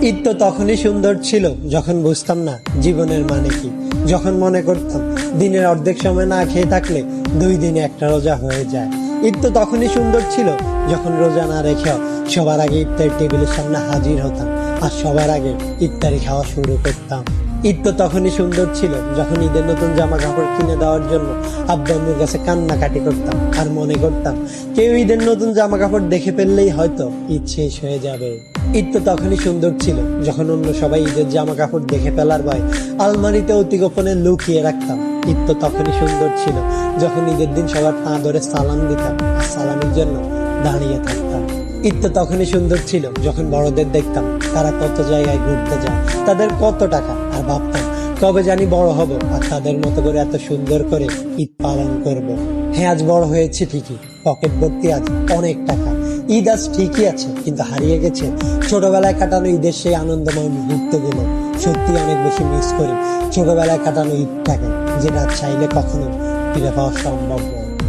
ঈদ তো তখনই সুন্দর ছিল যখন বুঝতাম না জীবনের মানে কি, যখন মনে করতাম দিনের অর্ধেক সময় না খেয়ে থাকলে 2 দিনে একটা রোজা হয়ে যায়। ঈদ তো তখনই সুন্দর ছিল যখন রোজা না রেখেও সবার আগে ইফতার টেবিলের সামনে হাজির হতাম আর সবার আগে ইফতারি খাওয়া শুরু করতাম। ঈদ তো তখনই সুন্দর ছিল যখন ঈদের নতুন জামা কাপড় কিনে দেওয়ার জন্য আব্বু আম্মুর কাছে কান্নাকাটি করতাম আর মনে করতাম কেউ ঈদের নতুন জামা কাপড় দেখে ফেললেই হয়তো ঈদ শেষ হয়ে যাবে। ঈদ তো তখনই সুন্দর ছিল যখন অন্য সবাই ঈদের জামা কাপড় দেখে ফেলার ভয় আলমারিতে অতি গোপনে লুকিয়ে রাখতাম। ঈদ তো তখনই সুন্দর ছিল যখন ঈদের দিন সবার পা ধরে সালাম দিতাম আর সালামের জন্য দাঁড়িয়ে থাকতাম। ঈদ তো তখনই সুন্দর ছিল যখন বড়দের দেখতাম তারা কত জায়গায় ঘুরতে যায়, তাদের কত টাকা, আর ভাবতাম কবে জানি বড় হব আর তাদের মতো করে এত সুন্দর করে ঈদ পালন করব। হ্যাঁ, আজ বড় হয়েছে ঠিকই, পকেট ভর্তি আজ অনেক টাকা। ঈদ আজ ঠিকই আছে, কিন্তু হারিয়ে গেছে ছোটবেলায় কাটানো ঈদের সেই আনন্দময় মুহূর্তগুলো। সত্যি অনেক বেশি মিস করি ছোটবেলায় কাটানো ঈদটাকে, যেটা চাইলে কখনো ফিরে পাওয়া সম্ভব নয়।